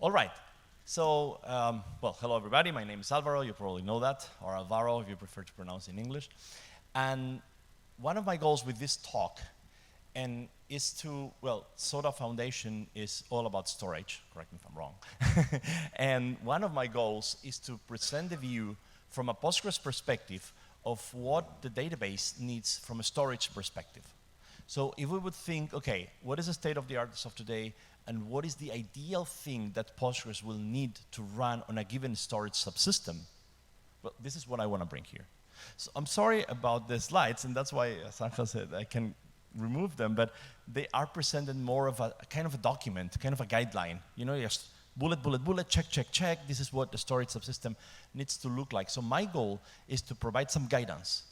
All right. So, well, hello everybody. My name is Alvaro. You probably know that, or Alvaro if you prefer to pronounce in English. And one of my goals with this talk is to, well, Soda Foundation is all about storage. Correct me if I'm wrong. And one of my goals is to present the view from a Postgres perspective of what the database needs from a storage perspective. So if we would think, okay, what is the state of the art of today, and what is the ideal thing that Postgres will need to run on a given storage subsystem? Well, this is what I want to bring here. So I'm sorry about the slides, and that's why, as Angel said, I can remove them, but they are presented more of a kind of a document, kind of a guideline. You know, just bullet, bullet, bullet, check, check, check. This is what the storage subsystem needs to look like. So my goal is to provide some guidance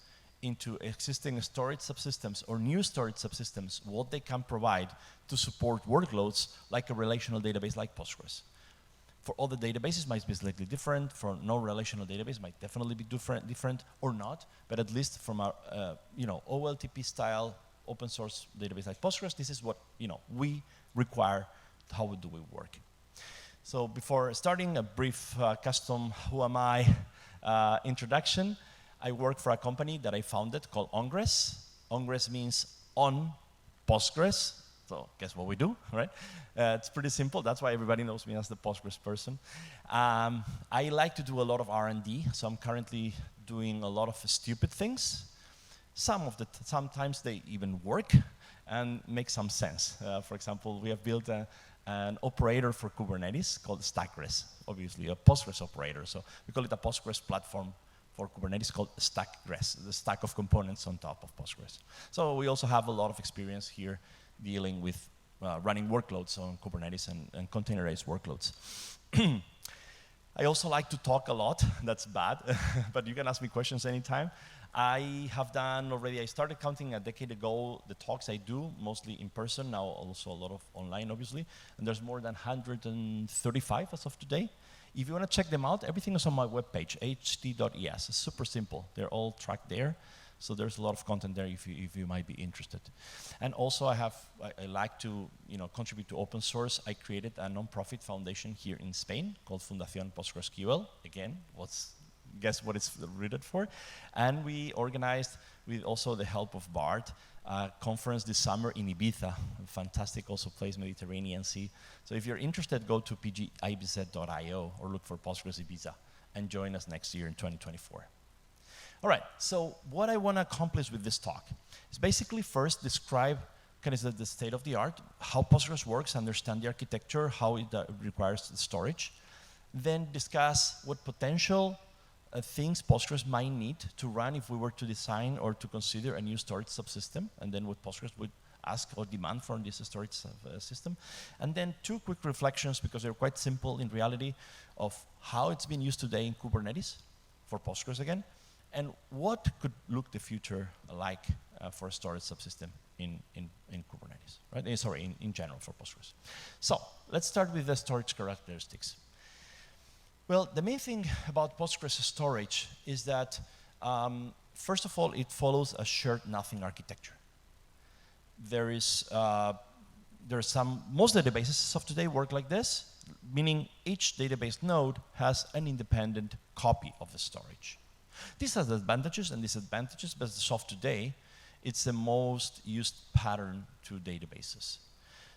into existing storage subsystems or new storage subsystems, what they can provide to support workloads like a relational database like Postgres. For other databases, might be slightly different. For no relational database, might definitely be different or not. But at least from a OLTP style open source database like Postgres, this is what we require. How do we work? So before starting, a brief custom "Who am I?" Introduction. I work for a company that I founded called Ongres. Ongres means on Postgres. So guess what we do, right? It's pretty simple. That's why everybody knows me as the Postgres person. I like to do a lot of R&D, so I'm currently doing a lot of stupid things. Sometimes they even work and make some sense. For example, we have built an operator for Kubernetes called Stackgres, obviously a Postgres operator. So we call it a Postgres platform for Kubernetes called Stackgres, the stack of components on top of Postgres. So we also have a lot of experience here dealing with running workloads on Kubernetes and containerized workloads. I also like to talk a lot. That's bad, but you can ask me questions anytime. I started counting a decade ago the talks I do, mostly in person, now also a lot of online, obviously. And there's more than 135 as of today. If you want to check them out, everything is on my webpage, ht.es. It's super simple. They're all tracked there. So there's a lot of content there if you might be interested. And also I like to contribute to open source. I created a nonprofit foundation here in Spain called Fundación PostgreSQL. Again, guess what it's rooted for? And we organized, with also the help of Bart, a conference this summer in Ibiza, a fantastic also place, Mediterranean Sea. So if you're interested, go to pgibz.io or look for Postgres Ibiza and join us next year in 2024. All right, so what I want to accomplish with this talk is basically first describe kind of the state of the art, how Postgres works, understand the architecture, how it requires the storage. Then discuss what potential things Postgres might need to run if we were to design or to consider a new storage subsystem, and then what Postgres would ask or demand from this storage system. And then two quick reflections, because they're quite simple in reality, of how it's being used today in Kubernetes, for Postgres again, and what could look the future like for a storage subsystem in Kubernetes, right? Sorry, in general for Postgres. So let's start with the storage characteristics. Well, the main thing about Postgres storage is that, first of all, it follows a shared nothing architecture. Most databases of today work like this, meaning each database node has an independent copy of the storage. This has advantages and disadvantages, but as of today, it's the most used pattern to databases.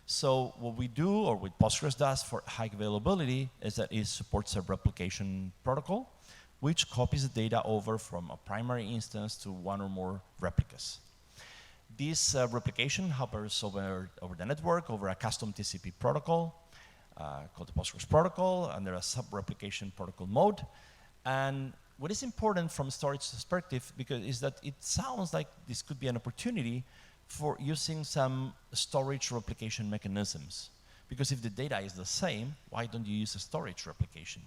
So what we do, or what Postgres does for high availability, is that it supports a replication protocol, which copies the data over from a primary instance to one or more replicas. This replication hovers over the network, over a custom TCP protocol called the Postgres protocol, under a sub-replication protocol mode. And what is important from a storage perspective is that it sounds like this could be an opportunity for using some storage replication mechanisms. Because if the data is the same, why don't you use a storage replication?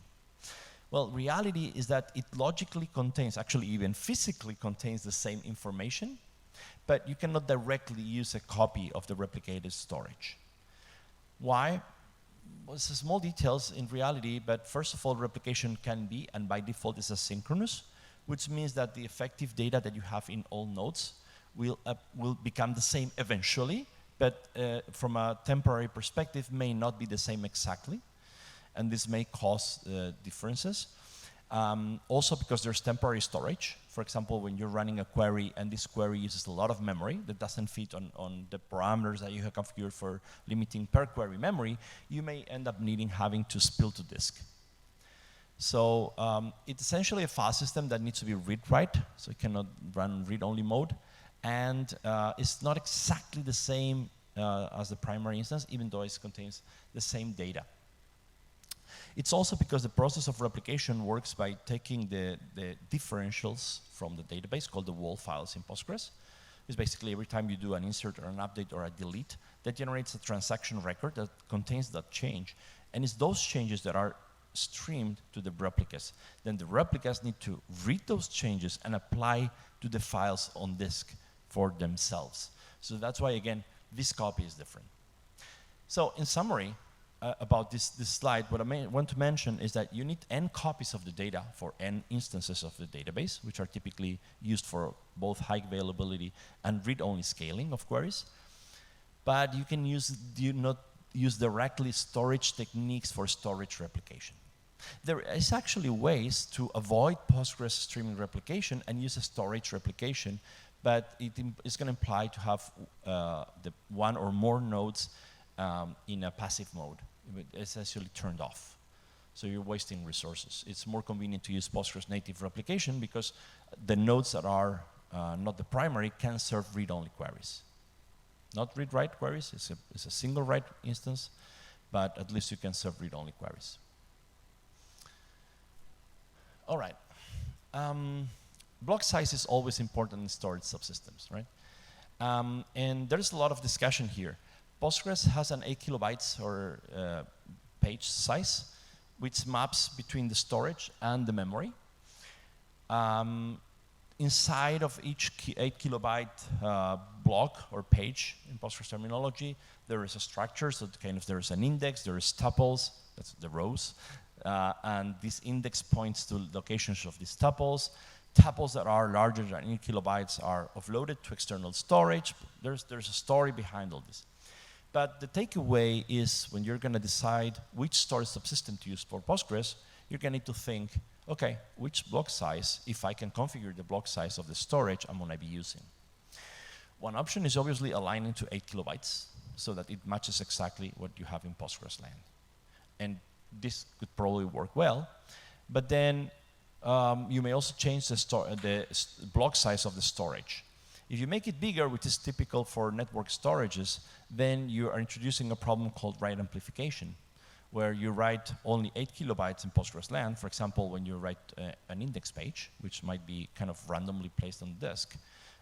Well, reality is that it logically contains, actually even physically contains the same information, but you cannot directly use a copy of the replicated storage. Why? Well, it's small details in reality, but first of all, replication can be, and by default is asynchronous, which means that the effective data that you have in all nodes will become the same eventually, but from a temporary perspective may not be the same exactly. and this may cause differences. Also because there's temporary storage. For example, when you're running a query and this query uses a lot of memory that doesn't fit on the parameters that you have configured for limiting per query memory, you may end up having to spill to disk. So it's essentially a file system that needs to be read-write, so it cannot run read-only mode. And it's not exactly the same as the primary instance, even though it contains the same data. It's also because the process of replication works by taking the differentials from the database, called the wall files in Postgres. It's basically every time you do an insert or an update or a delete, that generates a transaction record that contains that change. And it's those changes that are streamed to the replicas. Then the replicas need to read those changes and apply to the files on disk for themselves. So that's why, again, this copy is different. So in summary, about this slide, what I want to mention is that you need n copies of the data for n instances of the database, which are typically used for both high availability and read-only scaling of queries. But you can not use directly storage techniques for storage replication. There is actually ways to avoid Postgres streaming replication and use a storage replication, but it's going to imply to have the one or more nodes in a passive mode. It's actually turned off. So you're wasting resources. It's more convenient to use Postgres native replication because the nodes that are not the primary can serve read-only queries. Not read-write queries, it's a single write instance, but at least you can serve read-only queries. All right. Block size is always important in storage subsystems, right? And there's a lot of discussion here. Postgres has an 8 kilobytes or page size, which maps between the storage and the memory. Inside of each 8 kilobyte block or page in Postgres terminology, there is a structure, so there's an index, there is tuples, that's the rows, and this index points to locations of these tuples. Tuples that are larger than 8 kilobytes are offloaded to external storage. There's a story behind all this. But the takeaway is when you're going to decide which storage subsystem to use for Postgres, you're going to need to think, okay, which block size, if I can configure the block size of the storage I'm going to be using. One option is obviously aligning to 8 kilobytes so that it matches exactly what you have in Postgres land. And this could probably work well, but then you may also change the block size of the storage. If you make it bigger, which is typical for network storages, then you are introducing a problem called write amplification, where you write only 8 kilobytes in Postgres land, for example, when you write an index page, which might be kind of randomly placed on the disk.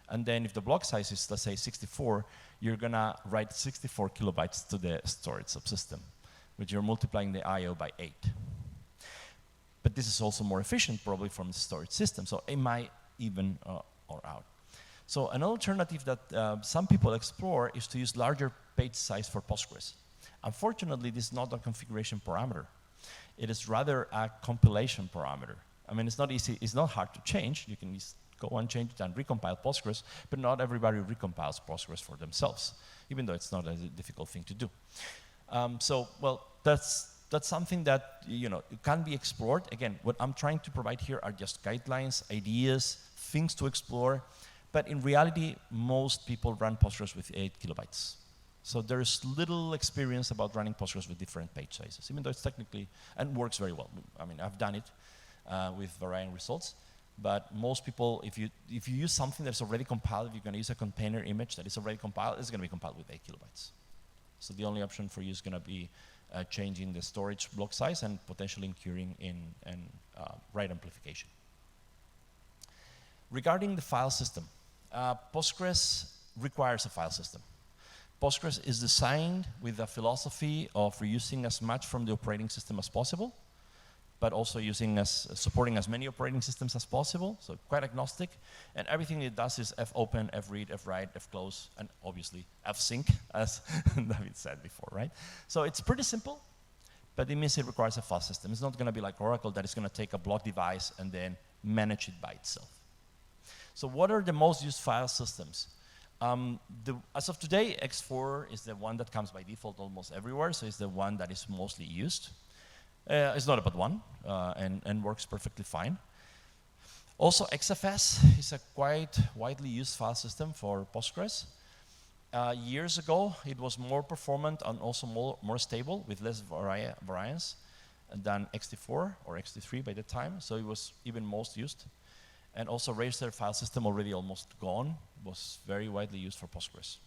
And then if the block size is, let's say, 64, you're going to write 64 kilobytes to the storage subsystem, which you're multiplying the I/O by 8. But this is also more efficient, probably, from the storage system, so it might even or out. So an alternative that some people explore is to use larger page size for Postgres. Unfortunately, this is not a configuration parameter. It is rather a compilation parameter. I mean, it's not easy, it's not hard to change. You can just go and change it and recompile Postgres, but not everybody recompiles Postgres for themselves, even though it's not a difficult thing to do. Well, that's something that it can be explored. Again, what I'm trying to provide here are just guidelines, ideas, things to explore. But in reality, most people run Postgres with 8 kilobytes. So there's little experience about running Postgres with different page sizes, even though it's technically, and works very well. I mean, I've done it with varying results. But most people, if you use something that's already compiled, if you're going to use a container image that is already compiled, it's going to be compiled with 8 kilobytes. So the only option for you is going to be changing the storage block size and potentially incurring in write amplification. Regarding the file system, Postgres requires a file system. Postgres is designed with the philosophy of reusing as much from the operating system as possible, but also supporting as many operating systems as possible, so quite agnostic. And everything it does is fopen, fread, fwrite, fclose, and obviously fsync, as David said before, right? So it's pretty simple, but it means it requires a file system. It's not going to be like Oracle that is going to take a block device and then manage it by itself. So what are the most used file systems? As of today, X4 is the one that comes by default almost everywhere, so it's the one that is mostly used. It's not a bad one, and works perfectly fine. Also, XFS is a quite widely used file system for Postgres. Years ago, it was more performant and also more stable with less variance than XT4 or XT3 by the time, so it was even most used. And also raster file system, already almost gone, was very widely used for Postgres.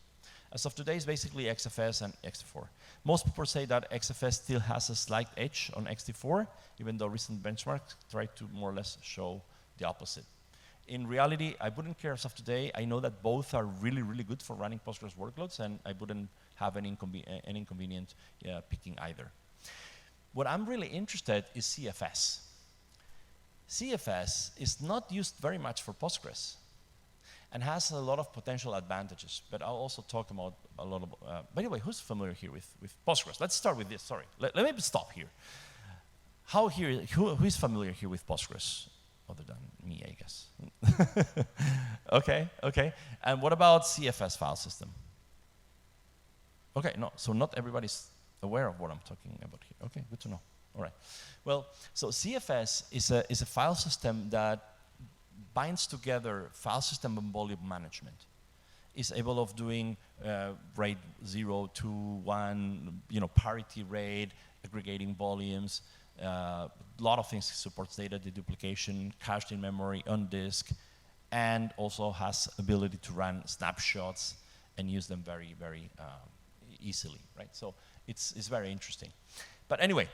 As of today, it's basically XFS and XT4. Most people say that XFS still has a slight edge on XT4, even though recent benchmarks try to more or less show the opposite. In reality, I wouldn't care as of today. I know that both are really, really good for running Postgres workloads, and I wouldn't have any inconvenience picking either. What I'm really interested is CFS. CFS is not used very much for Postgres and has a lot of potential advantages, but I'll also talk about a lot of, by the way, who's familiar here with Postgres? Let's start with this, sorry. Let me stop here. Who is familiar here with Postgres? Other than me, I guess. Okay. And what about CFS file system? Okay, no, so not everybody's aware of what I'm talking about here. Okay, good to know. All right. Well, so CFS is a file system that binds together file system and volume management. It's able of doing RAID 0, 2, 1, parity RAID, aggregating volumes, a lot of things. It supports data deduplication, cached in memory, on disk, and also has ability to run snapshots and use them very, very easily, right? So it's very interesting. But anyway,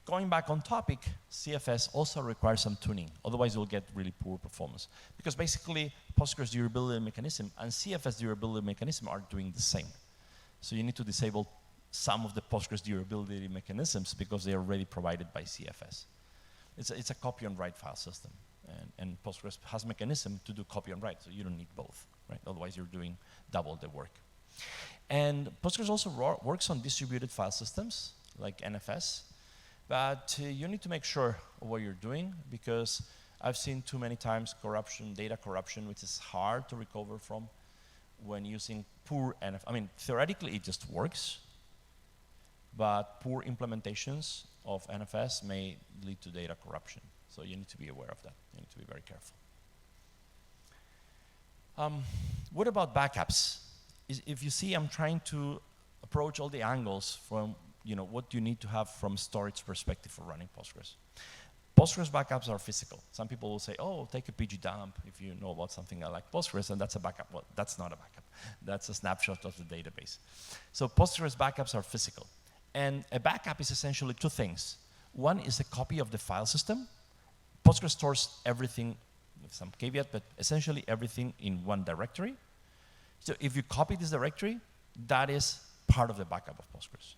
going back on topic, CFS also requires some tuning. Otherwise, you'll get really poor performance. Because basically, Postgres durability mechanism and CFS durability mechanism are doing the same. So you need to disable some of the Postgres durability mechanisms because they are already provided by CFS. It's a copy and write file system. And Postgres has mechanism to do copy and write, so you don't need both, right? Otherwise, you're doing double the work. And Postgres also works on distributed file systems, like NFS, but you need to make sure of what you're doing, because I've seen too many times corruption, data corruption, which is hard to recover from when using poor NFS. I mean, theoretically, it just works, but poor implementations of NFS may lead to data corruption. So you need to be aware of that. You need to be very careful. What about backups? If you see, I'm trying to approach all the angles from what you need to have from storage perspective for running Postgres. Postgres backups are physical. Some people will say, oh, take a PG dump if you know about something like Postgres, and that's a backup. Well, that's not a backup. That's a snapshot of the database. So Postgres backups are physical. And a backup is essentially two things. One is a copy of the file system. Postgres stores everything, with some caveat, but essentially everything in one directory. So if you copy this directory, that is part of the backup of Postgres.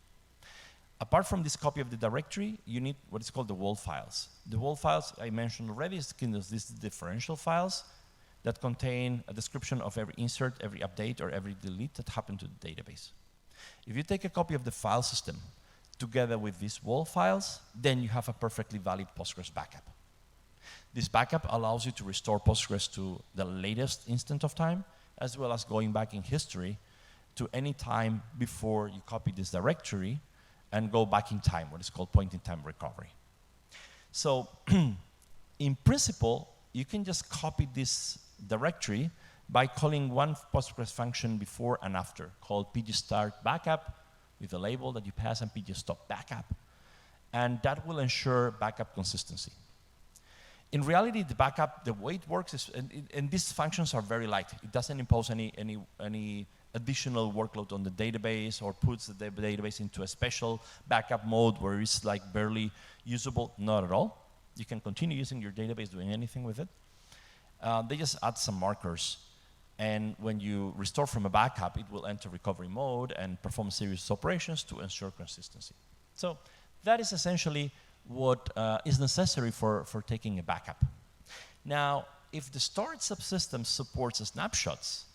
Apart from this copy of the directory, you need what is called the WAL files. The WAL files I mentioned already is these differential files that contain a description of every insert, every update, or every delete that happened to the database. If you take a copy of the file system together with these WAL files, then you have a perfectly valid Postgres backup. This backup allows you to restore Postgres to the latest instant of time, as well as going back in history to any time before you copy this directory and go back in time, what is called point-in-time recovery. So in principle, you can just copy this directory by calling one Postgres function before and after, called pgstart backup, with a label that you pass, and pgstop backup. And that will ensure backup consistency. In reality, the backup, the way it works is, and these functions are very light. It doesn't impose any additional workload on the database or puts the database into a special backup mode where it's like barely usable. Not at all. You can continue using your database, doing anything with it. They just add some markers. And when you restore from a backup, it will enter recovery mode and perform a series of operations to ensure consistency. So that is essentially what is necessary for taking a backup. Now, if the storage subsystem supports snapshots,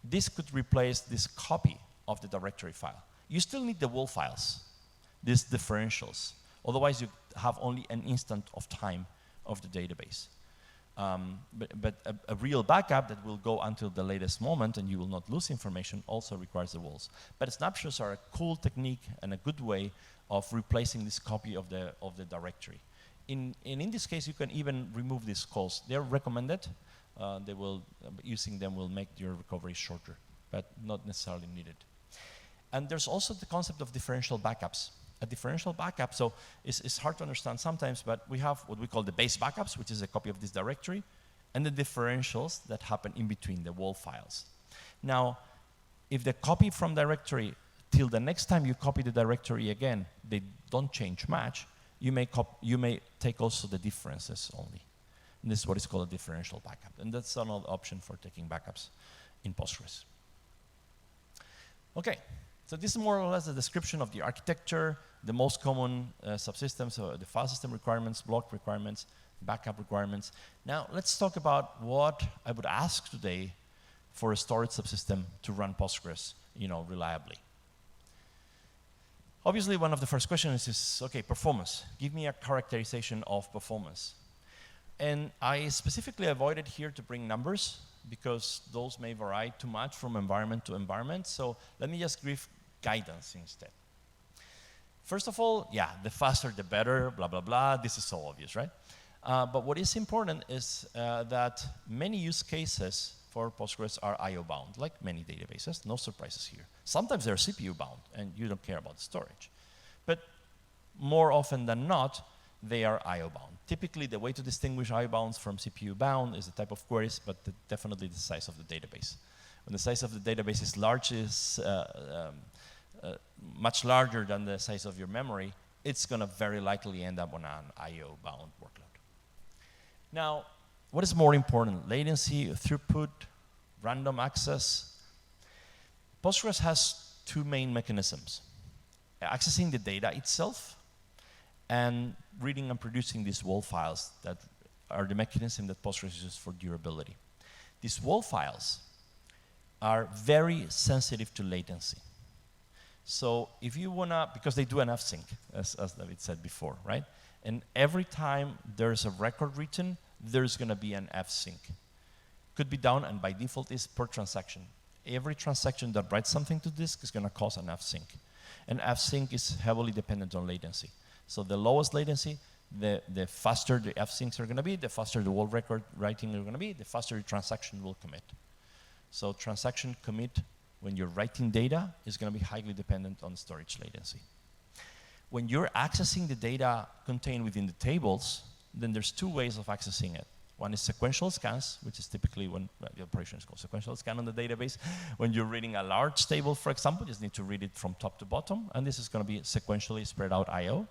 this could replace this copy of the directory file. You still need the WAL files, these differentials. Otherwise, you have only an instant of time of the database. But a real backup that will go until the latest moment and you will not lose information also requires the walls. But snapshots are a cool technique and a good way of replacing this copy of the directory. In this case, you can even remove these calls. They're recommended. Using them will make your recovery shorter, but not necessarily needed. And there's also the concept of differential backups. A differential backup, so it's hard to understand sometimes, but we have what we call the base backups, which is a copy of this directory, and the differentials that happen in between the wall files. Now, if the copy from directory till the next time you copy the directory again, they don't change much, you may take also the differences only. And this is what is called a differential backup. And that's another option for taking backups in Postgres. Okay, so this is more or less a description of the architecture, the most common subsystems, so the file system requirements, block requirements, backup requirements. Now, let's talk about what I would ask today for a storage subsystem to run Postgres, reliably. Obviously, one of the first questions is, okay, performance. Give me a characterization of performance. And I specifically avoided here to bring numbers because those may vary too much from environment to environment. So let me just give guidance instead. First of all, yeah, the faster the better, blah, blah, blah. This is so obvious, right? But what is important is that many use cases for Postgres are I/O bound, like many databases. No surprises here. Sometimes they're CPU bound, and you don't care about storage. But more often than not, they are I/O bound. Typically, the way to distinguish I/O bounds from CPU bound is the type of queries, but definitely the size of the database. When the size of the database is large, much larger than the size of your memory, it's going to very likely end up on an I/O bound workload. Now, what is more important? Latency, throughput, random access. Postgres has two main mechanisms: accessing the data itself and reading and producing these WAL files that are the mechanism that Postgres uses for durability. These WAL files are very sensitive to latency. So if you wanna, because they do an fsync, as David said before, right? And every time there's a record written, there's gonna be an fsync. Could be done, and by default is per transaction. Every transaction that writes something to disk is gonna cause an fsync. And fsync is heavily dependent on latency. So the lowest latency, the faster the fsyncs are gonna be, the faster the WAL record writing are gonna be, the faster the transaction will commit. So transaction commit when you're writing data is gonna be highly dependent on storage latency. When you're accessing the data contained within the tables, then there's two ways of accessing it. One is sequential scans, which is typically when the operation is called sequential scan on the database. When you're reading a large table, for example, you just need to read it from top to bottom, and this is gonna be sequentially spread out I/O.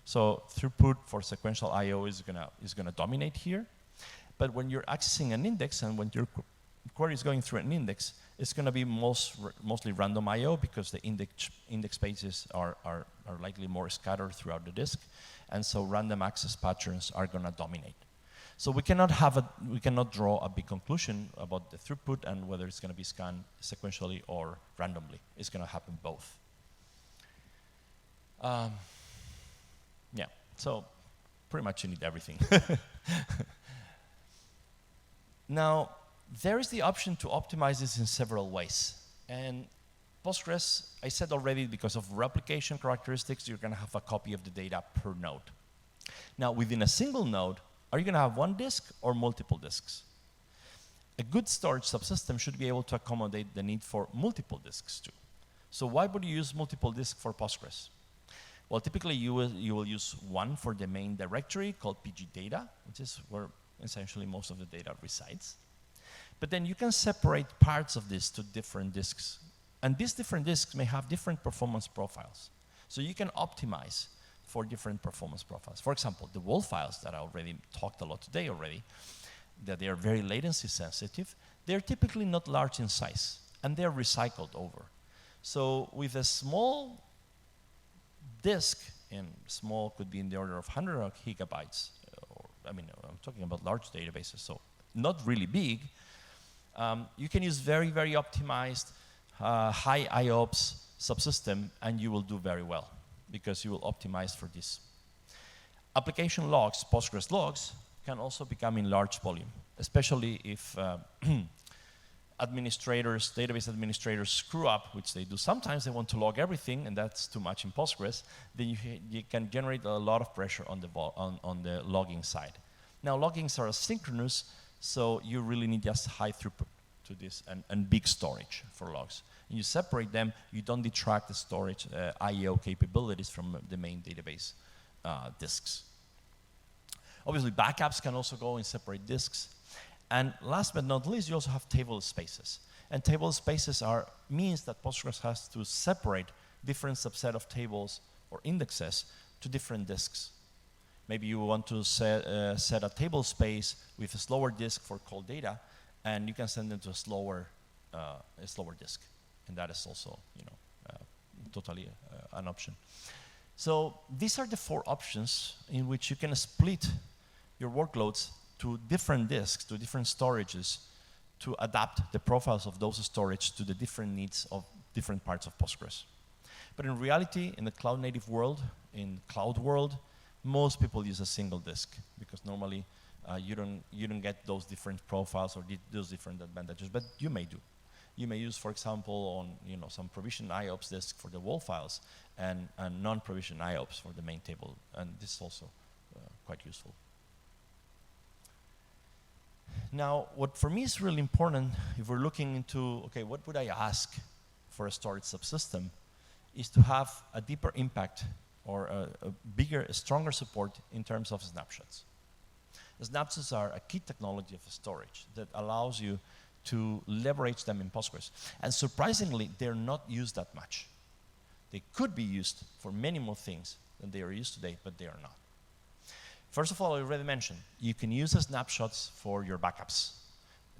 So throughput for sequential I/O is gonna dominate here. But when you're accessing an index and when your query is going through an index, it's gonna be mostly random I/O because the index pages are likely more scattered throughout the disk, and so random access patterns are gonna dominate. So we cannot draw a big conclusion about the throughput and whether it's gonna be scanned sequentially or randomly. It's gonna happen both. Yeah, so pretty much you need everything. Now, there is the option to optimize this in several ways. And Postgres, I said already, because of replication characteristics, you're gonna have a copy of the data per node. Now, within a single node, are you gonna have one disk or multiple disks? A good storage subsystem should be able to accommodate the need for multiple disks too. So why would you use multiple disks for Postgres? Well, typically you will use one for the main directory called PG data, which is where essentially most of the data resides. But then you can separate parts of this to different disks. And these different disks may have different performance profiles. So you can optimize for different performance profiles. For example, the WAL files that I already talked a lot today already, that they are very latency sensitive, they're typically not large in size, and they're recycled over. So with a small disk, and small could be in the order of 100 gigabytes, I'm talking about large databases, so not really big, you can use very, very optimized high IOPS subsystem, and you will do very well, because you will optimize for this. Application logs, Postgres logs, can also become in large volume, especially if administrators, database administrators screw up, which they do sometimes. They want to log everything, and that's too much in Postgres. Then you can generate a lot of pressure on the logging side. Now, loggings are asynchronous, so you really need just high throughput to this and big storage for logs. And you separate them, you don't detract the storage I/O capabilities from the main database disks. Obviously, backups can also go in separate disks. And last but not least, you also have table spaces. And table spaces means that Postgres has to separate different subset of tables or indexes to different disks. Maybe you want to set a table space with a slower disk for cold data, and you can send them to a slower disk. And that is also, totally an option. So these are the 4 options in which you can split your workloads to different disks, to different storages, to adapt the profiles of those storage to the different needs of different parts of Postgres. But in reality, in the cloud-native world, in cloud world, most people use a single disk because normally you don't get those different profiles or those different advantages, but you may do. You may use, for example, on some provisioned IOPS disk for the WAL files and non-provisioned IOPS for the main table, and this is also quite useful. Now, what for me is really important, if we're looking into, okay, what would I ask for a storage subsystem, is to have a deeper impact or a bigger, stronger support in terms of snapshots. Snapshots are a key technology of storage that allows you to leverage them in Postgres. And surprisingly, they're not used that much. They could be used for many more things than they are used today, but they are not. First of all, I already mentioned, you can use snapshots for your backups.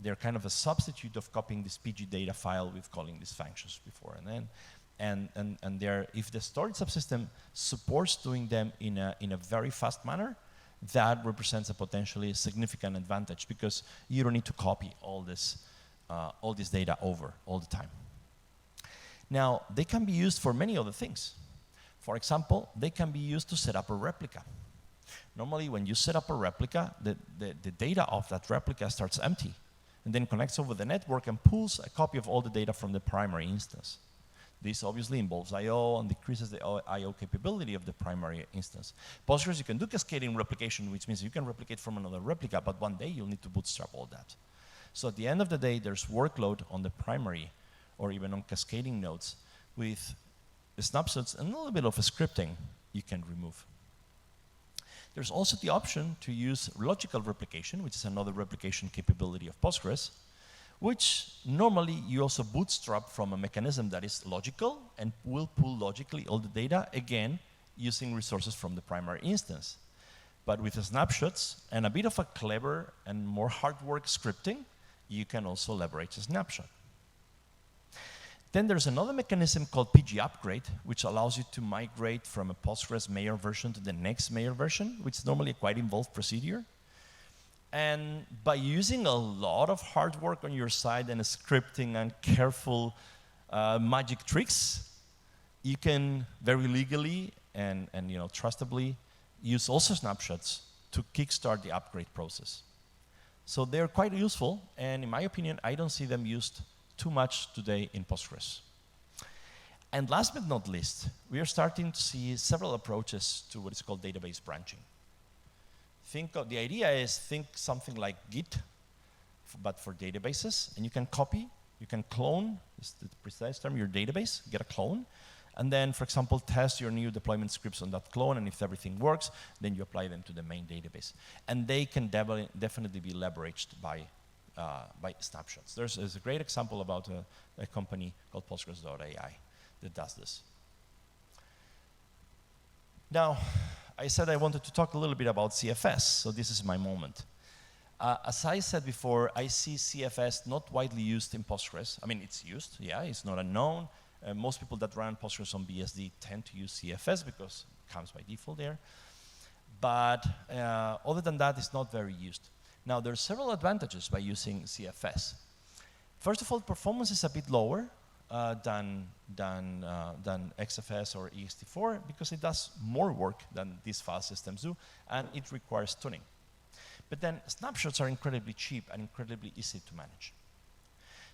They're kind of a substitute of copying this PG data file with calling these functions before and then. And if the storage subsystem supports doing them in a very fast manner, that represents a potentially significant advantage because you don't need to copy all this data over all the time. Now, they can be used for many other things. For example, they can be used to set up a replica. Normally, when you set up a replica, the data of that replica starts empty and then connects over the network and pulls a copy of all the data from the primary instance. This obviously involves I/O and decreases the I/O capability of the primary instance. Postgres, you can do cascading replication, which means you can replicate from another replica, but one day you'll need to bootstrap all that. So at the end of the day, there's workload on the primary or even on cascading nodes with snapshots and a little bit of scripting you can remove. There's also the option to use logical replication, which is another replication capability of Postgres, which normally you also bootstrap from a mechanism that is logical and will pull logically all the data, again, using resources from the primary instance. But with snapshots and a bit of a clever and more hard work scripting, you can also leverage a snapshot. Then there's another mechanism called PG upgrade, which allows you to migrate from a Postgres Mayor version to the next Mayor version, which is normally a quite involved procedure. And by using a lot of hard work on your side and scripting and careful magic tricks, you can very legally and trustably use also snapshots to kickstart the upgrade process. So they're quite useful, and in my opinion, I don't see them used too much today in Postgres. And last but not least, we are starting to see several approaches to what is called database branching. The idea is think something like Git, but for databases, and you can copy, you can clone, is the precise term, your database, get a clone, and then, for example, test your new deployment scripts on that clone, and if everything works, then you apply them to the main database. And they can definitely be leveraged by snapshots. There's a great example about a company called Postgres.ai that does this. Now, I said I wanted to talk a little bit about CFS, so this is my moment. As I said before, I see CFS not widely used in Postgres. I mean, it's used, yeah, it's not unknown. Most people that run Postgres on BSD tend to use CFS because it comes by default there. But other than that, it's not very used. Now, there are several advantages by using CFS. First of all, performance is a bit lower than XFS or ext4 because it does more work than these file systems do, and it requires tuning. But then snapshots are incredibly cheap and incredibly easy to manage.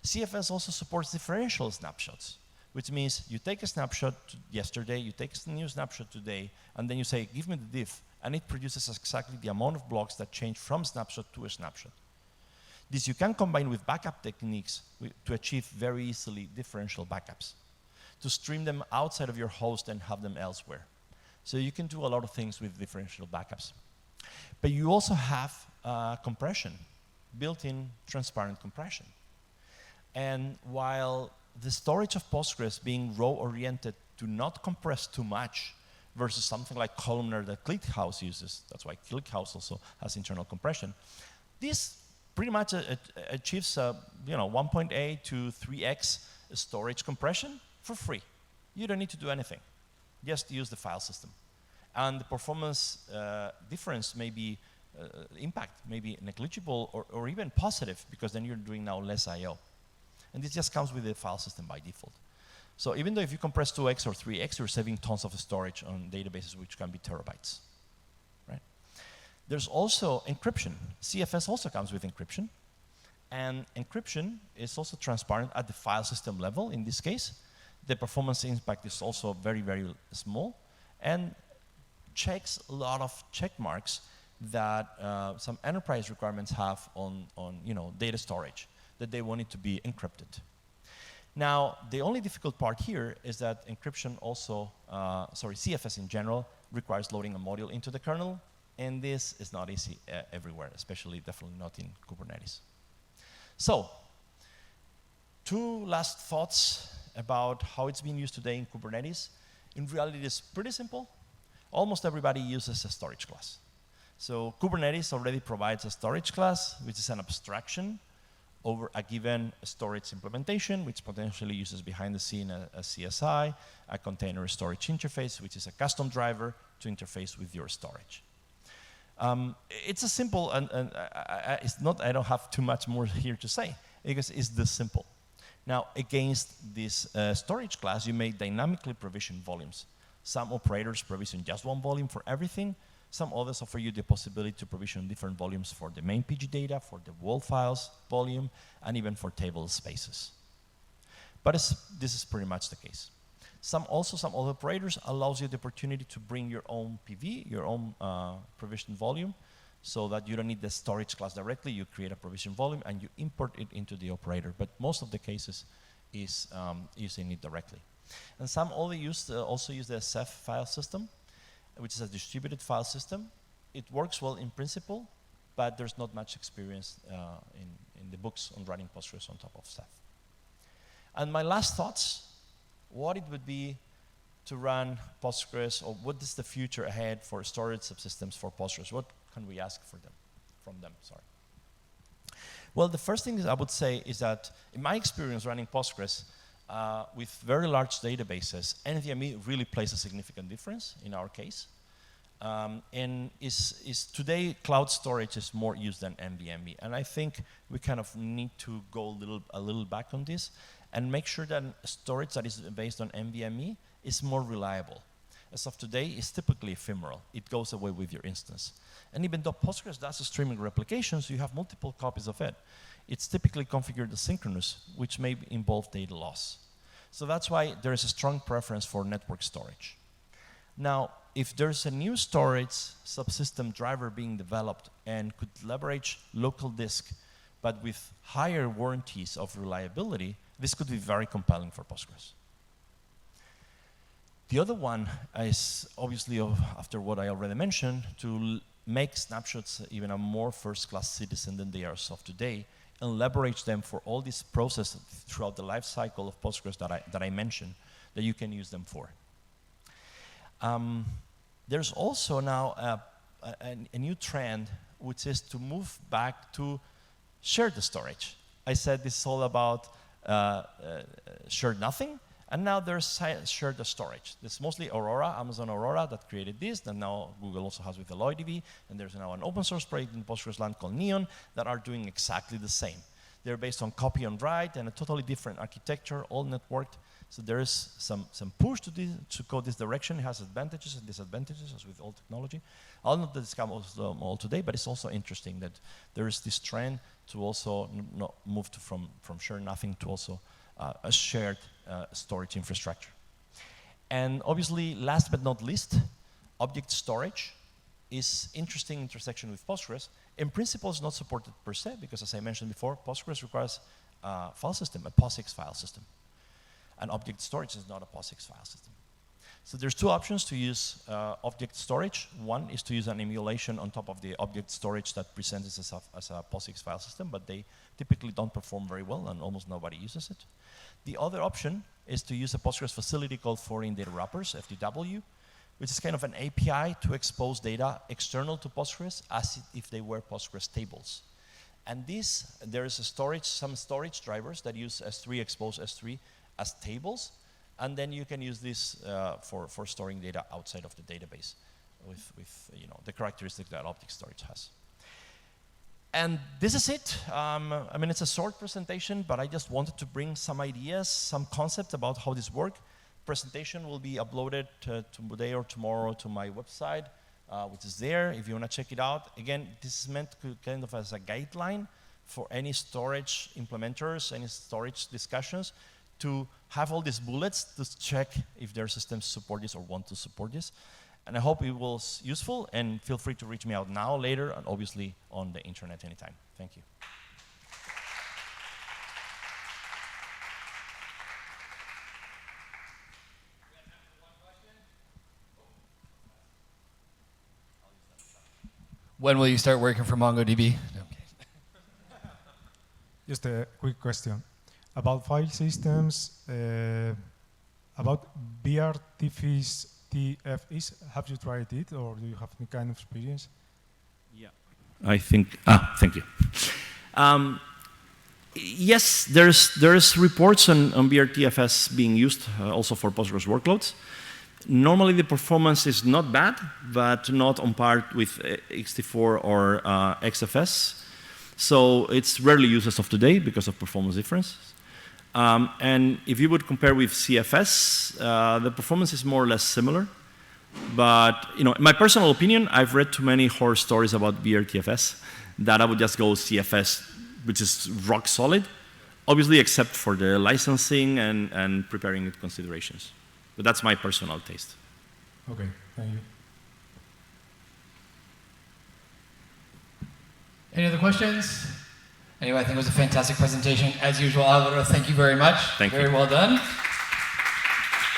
CFS also supports differential snapshots, which means you take a snapshot yesterday, you take a new snapshot today, and then you say, give me the diff, and it produces exactly the amount of blocks that change from snapshot to a snapshot. This you can combine with backup techniques to achieve very easily differential backups, to stream them outside of your host and have them elsewhere. So you can do a lot of things with differential backups. But you also have compression, built-in transparent compression. And while the storage of Postgres being row-oriented do not compress too much versus something like columnar that ClickHouse uses, that's why ClickHouse also has internal compression, this pretty much achieves 1.8 to 3x storage compression for free. You don't need to do anything. Just use the file system. And the performance difference may be, impact may be negligible or even positive, because then you're doing now less I/O. And this just comes with the file system by default. So even though if you compress 2x or 3x, you're saving tons of storage on databases which can be terabytes, right? There's also encryption. CFS also comes with encryption. And encryption is also transparent at the file system level in this case. The performance impact is also very, very small, and checks a lot of check marks that some enterprise requirements have on data storage, that they want it to be encrypted. Now, the only difficult part here is that encryption also, CFS in general, requires loading a module into the kernel, and this is not easy everywhere, especially definitely not in Kubernetes. So, two last thoughts about how it's being used today in Kubernetes. In reality, it's pretty simple. Almost everybody uses a storage class. So Kubernetes already provides a storage class, which is an abstraction over a given storage implementation, which potentially uses behind the scene a CSI, a container storage interface, which is a custom driver to interface with your storage. It's a simple, it's not, I don't have too much more here to say, because it's this simple. Now, against this storage class, you may dynamically provision volumes. Some operators provision just one volume for everything. Some others offer you the possibility to provision different volumes for the main PG data, for the world files volume, and even for table spaces. But this is pretty much the case. Some other operators allows you the opportunity to bring your own PV, your own provision volume, so that you don't need the storage class directly. You create a provision volume and you import it into the operator. But most of the cases is using it directly. And some also use the Ceph file system, which is a distributed file system. It works well in principle, but there's not much experience in the books on running Postgres on top of Ceph. And my last thoughts, what it would be to run Postgres, or what is the future ahead for storage subsystems for Postgres? What can we ask from them? Well, the first thing I would say is that in my experience running Postgres, with very large databases, NVMe really plays a significant difference in our case. And today, cloud storage is more used than NVMe. And I think we kind of need to go a little back on this and make sure that storage that is based on NVMe is more reliable. As of today, it's typically ephemeral. It goes away with your instance. And even though Postgres does streaming replications, you have multiple copies of it. It's typically configured asynchronous, which may involve data loss. So that's why there is a strong preference for network storage. Now, if there's a new storage subsystem driver being developed and could leverage local disk, but with higher warranties of reliability, this could be very compelling for Postgres. The other one is obviously, after what I already mentioned, to make snapshots even a more first-class citizen than they are of today, and leverage them for all this process throughout the life cycle of Postgres that I mentioned, that you can use them for. There's also now a new trend, which is to move back to shared storage. I said this is all about shared nothing, and now there's shared storage. There's mostly Aurora, Amazon Aurora, that created this, and now Google also has with AlloyDB, and there's now an open source project in Postgres land called Neon that are doing exactly the same. They're based on copy and write and a totally different architecture, all networked. So there is some push to go this direction. It has advantages and disadvantages, as with all technology. I'll not discuss them all today, but it's also interesting that there is this trend to also move from share nothing to also a shared storage infrastructure. And obviously, last but not least, object storage is interesting intersection with Postgres. In principle, it's not supported per se, because as I mentioned before, Postgres requires a file system, a POSIX file system. And object storage is not a POSIX file system. So there's two options to use object storage. One is to use an emulation on top of the object storage that presents as a POSIX file system, but they typically don't perform very well, and almost nobody uses it. The other option is to use a Postgres facility called foreign data wrappers, FDW, which is kind of an API to expose data external to Postgres as if they were Postgres tables. And there is some storage drivers that use S3, expose S3 as tables, and then you can use this for storing data outside of the database with the characteristic that object storage has. And this is it. I mean, it's a short presentation, but I just wanted to bring some ideas, some concepts about how this works. Presentation will be uploaded today or tomorrow to my website, which is there if you want to check it out. Again, this is meant kind of as a guideline for any storage implementers, any storage discussions, to have all these bullets to check if their systems support this or want to support this. And I hope it was useful, and feel free to reach me out now, later, and obviously on the internet anytime. Thank you. When will you start working for MongoDB? No. Just a quick question. About file systems, about BRTFs, have you tried it, or do you have any kind of experience? Yeah, I think, thank you. Yes, there's reports on BRTFS being used also for Postgres workloads. Normally the performance is not bad, but not on par with ext4 or XFS. So it's rarely used as of today because of performance differences. And if you would compare with CFS, the performance is more or less similar. But in my personal opinion, I've read too many horror stories about BRTFS that I would just go CFS, which is rock solid, obviously except for the licensing and preparing considerations. But that's my personal taste. Okay, thank you. Any other questions? Anyway, I think it was a fantastic presentation. As usual, Alvaro, thank you very much. Thank you. Very well done.